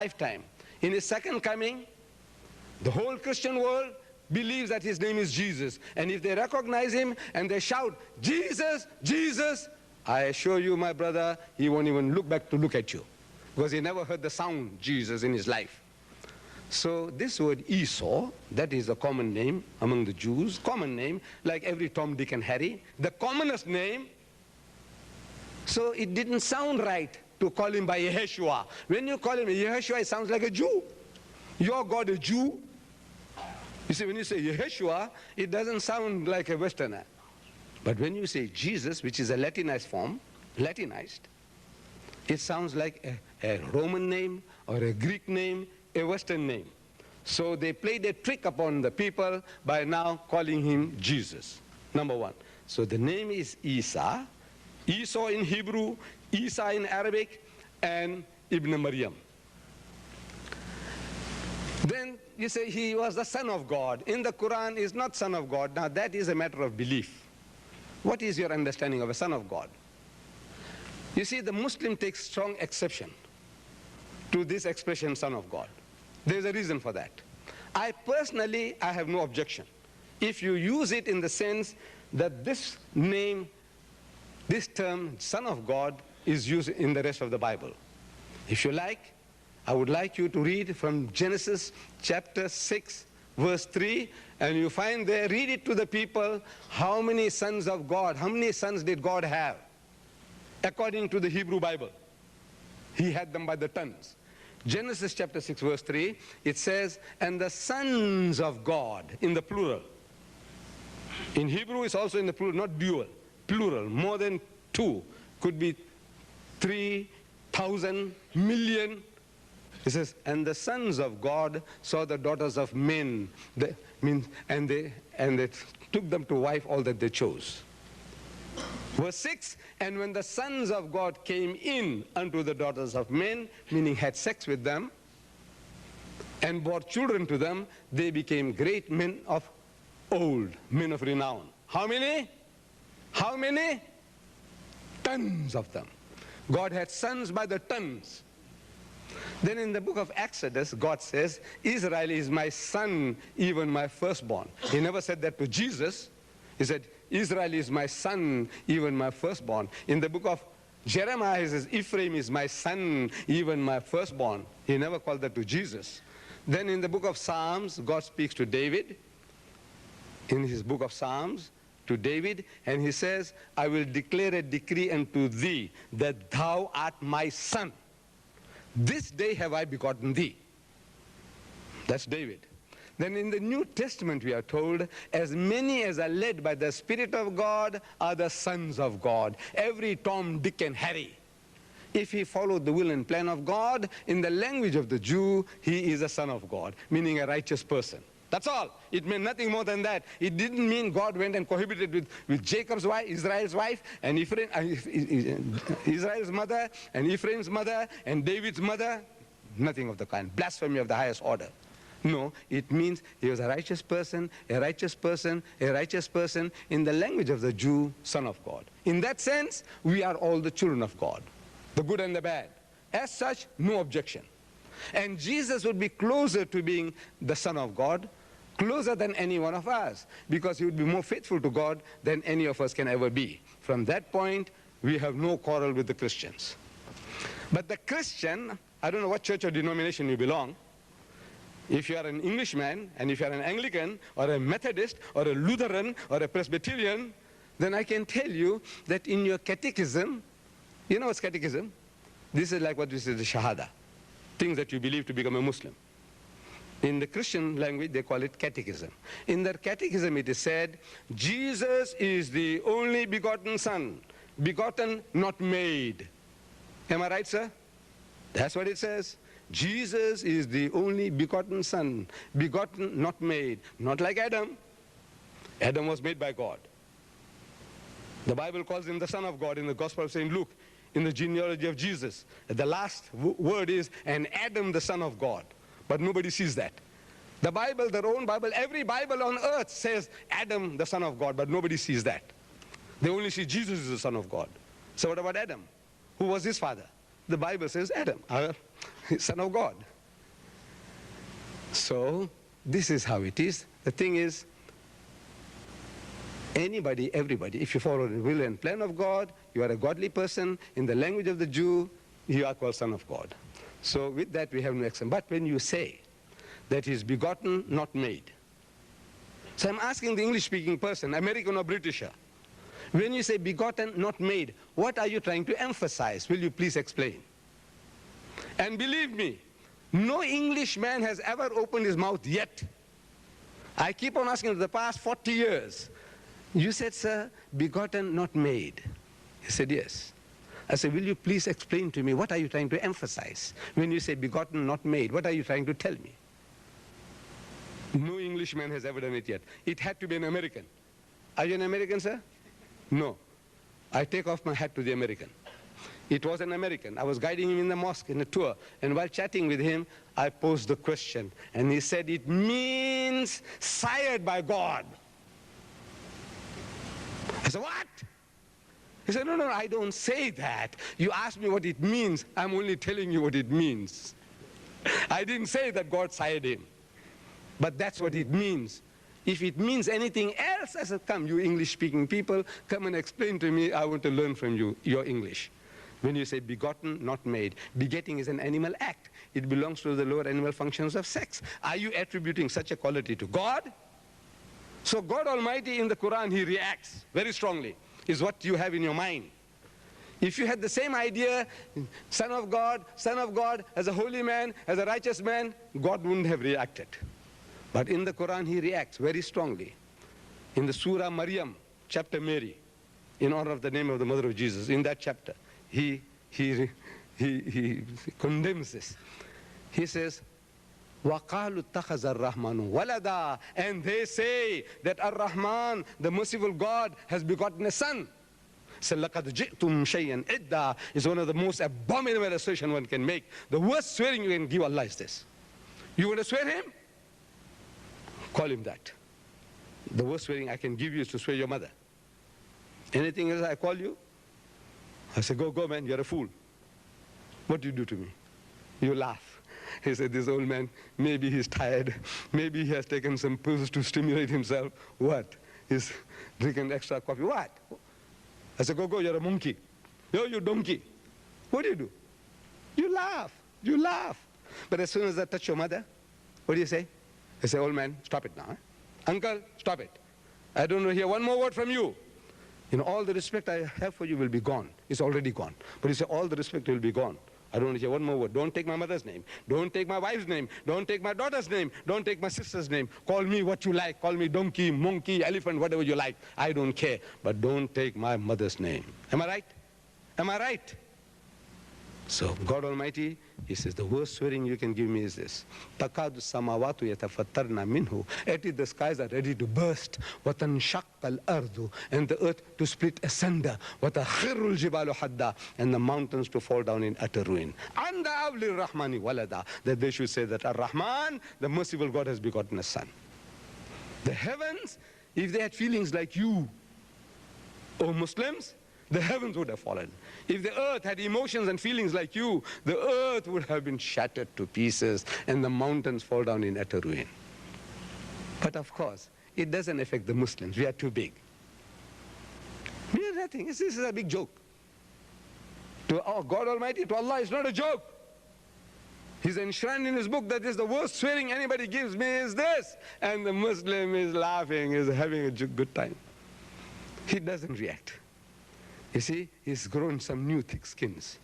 lifetime. In his second coming, the whole Christian world believes that his name is Jesus. And if they recognize him and they shout, Jesus, Jesus, I assure you, my brother, he won't even look back to look at you, because he never heard the sound Jesus in his life. So this word Esau, that is a common name among the Jews, common name, like every Tom, Dick and Harry, the commonest name. So it didn't sound right to call him by Yeshua. When you call him Yeshua, it sounds like a Jew. Your God a Jew. You see, when you say Yeshua, it doesn't sound like a Westerner. But when you say Jesus, which is a Latinized form, Latinized, it sounds like a Roman name or a Greek name, a Western name. So they played a trick upon the people by now calling him Jesus, number one. So the name is Isa, Esau in Hebrew, Isa in Arabic, and Ibn Maryam. Then you say he was the son of God. In the Quran, is not son of God. Now that is a matter of belief. What is your understanding of a son of God? You see, the Muslim takes strong exception to this expression, son of God. There's a reason for that. I personally have no objection if you use it in the sense that this name, this term, son of God, is used in the rest of the Bible. If you like, I would like you to read from Genesis chapter 6, verse 3, and you find there, read it to the people, how many sons of God, how many sons did God have? According to the Hebrew Bible, he had them by the tons. Genesis chapter 6, verse 3, it says, and the sons of God, in the plural. In Hebrew, it's also in the plural, not dual, plural, more than two, could be 3,000 million. It says, and the sons of God saw the daughters of men, and they took them to wife all that they chose. Verse 6, and when the sons of God came in unto the daughters of men, meaning had sex with them, and bore children to them, they became great men of old, men of renown. How many? How many? Tons of them. God had sons by the tons. Then in the book of Exodus, God says, Israel is my son, even my firstborn. He never said that to Jesus. He said, Israel is my son, even my firstborn. In the book of Jeremiah, he says, Ephraim is my son, even my firstborn. He never called that to Jesus. Then in the book of Psalms, God speaks to David, in his book of Psalms, to David, and he says, I will declare a decree unto thee, that thou art my son. This day have I begotten thee. That's David. Then in the New Testament we are told, as many as are led by the Spirit of God are the sons of God. Every Tom, Dick and Harry. If he followed the will and plan of God, in the language of the Jew, he is a son of God, meaning a righteous person. That's all. It meant nothing more than that. It didn't mean God went and cohabited with Jacob's wife, Israel's wife, and Israel's mother, and Ephraim's mother, and David's mother. Nothing of the kind. Blasphemy of the highest order. No, it means he was a righteous person, a righteous person, a righteous person, in the language of the Jew, son of God. In that sense, we are all the children of God, the good and the bad. As such, no objection. And Jesus would be closer to being the son of God, closer than any one of us, because he would be more faithful to God than any of us can ever be. From that point, we have no quarrel with the Christians. But the Christian, I don't know what church or denomination you belong. If you are an Englishman, and if you are an Anglican, or a Methodist, or a Lutheran, or a Presbyterian, then I can tell you that in your catechism, you know what's catechism? This is like what this is the Shahada, things that you believe to become a Muslim. In the Christian language, they call it catechism. In their catechism, it is said, Jesus is the only begotten Son, begotten, not made. Am I right, sir? That's what it says. Jesus is the only begotten Son, begotten, not made. Not like Adam. Adam was made by God. The Bible calls him the Son of God in the Gospel of St. Luke, in the genealogy of Jesus. The last word is, and Adam the Son of God. But nobody sees that. The Bible, their own Bible, every Bible on earth says Adam the Son of God, but nobody sees that. They only see Jesus is the Son of God. So what about Adam? Who was his father? The Bible says Adam, son of God. So this is how it is. The thing is, anybody, everybody, if you follow the will and plan of God, you are a godly person. In the language of the Jew, you are called son of God. So with that we have no action. But when you say that he is begotten, not made. So I'm asking the English-speaking person, American or Britisher, when you say begotten, not made, what are you trying to emphasize? Will you please explain? And believe me, no Englishman has ever opened his mouth yet. I keep on asking for the past 40 years. You said, sir, begotten, not made. He said, yes. I said, will you please explain to me, what are you trying to emphasize? When you say begotten, not made, what are you trying to tell me? No Englishman has ever done it yet. It had to be an American. Are you an American, sir? No. I take off my hat to the American. It was an American. I was guiding him in the mosque in a tour, and while chatting with him, I posed the question, and he said, it means sired by God. I said, what? He said, no, I don't say that. You asked me what it means. I'm only telling you what it means. I didn't say that God sired him. But that's what it means. If it means anything else, I said, come, you English-speaking people, come and explain to me. I want to learn from you, your English. When you say begotten, not made, begetting is an animal act. It belongs to the lower animal functions of sex. Are you attributing such a quality to God? So God Almighty in the Quran, he reacts very strongly, is what you have in your mind. If you had the same idea, son of God, as a holy man, as a righteous man, God wouldn't have reacted. But in the Quran, he reacts very strongly. In the Surah Maryam, chapter Mary, in honor of the name of the mother of Jesus, in that chapter, he condemns this. He says, وَقَالُوا اتَّخَذَ الرَّحْمَنُ وَلَدًا, and they say that Ar-Rahman, the merciful God, has begotten a son. So لَقَدْ جِئْتُمْ شَيْئًا إِدَّا is one of the most abominable assertion one can make. The worst swearing you can give Allah is this. You want to swear him? Call him that. The worst swearing I can give you is to swear your mother. Anything else I call you? I say, go, man, you're a fool. What do you do to me? You laugh. He said, this old man, maybe he's tired. Maybe he has taken some pills to stimulate himself. What? He's drinking extra coffee. What? I said, go, you're a monkey. Yo, you donkey. What do? You laugh. You laugh. But as soon as I touch your mother, what do you say? I say, old man, stop it now. Eh? Uncle, stop it. I don't want to hear one more word from you. You know, all the respect I have for you will be gone. It's already gone. But you say, all the respect will be gone. I don't want to hear one more word. Don't take my mother's name. Don't take my wife's name. Don't take my daughter's name. Don't take my sister's name. Call me what you like. Call me donkey, monkey, elephant, whatever you like. I don't care. But don't take my mother's name. Am I right? Am I right? So God Almighty, he says, the worst swearing you can give me is this. تَكَادُ السَّمَاوَاتُ يَتَفَطَّرْنَ مِنْهُ. The skies are ready to burst. وَتَنْشَقَّ الْأَرْضُ. And the earth to split asunder. وَتَخِرُّ الْجِبَالُ حَدًّا. And the mountains to fall down in utter ruin. أَنْ دَعَوْا لِلرَّحْمَنِ وَلَدًا. That they should say that Ar-Rahman, the merciful God, has begotten a son. The heavens, if they had feelings like you, O Muslims, the heavens would have fallen. If the earth had emotions and feelings like you, the earth would have been shattered to pieces and the mountains fall down in utter ruin. But of course, it doesn't affect the Muslims. We are too big. We are nothing. This is a big joke. To God Almighty, to Allah, it's not a joke. He's enshrined in his book that is the worst swearing anybody gives me is this. And the Muslim is laughing, is having a good time. He doesn't react. You see, he's grown some new thick skins.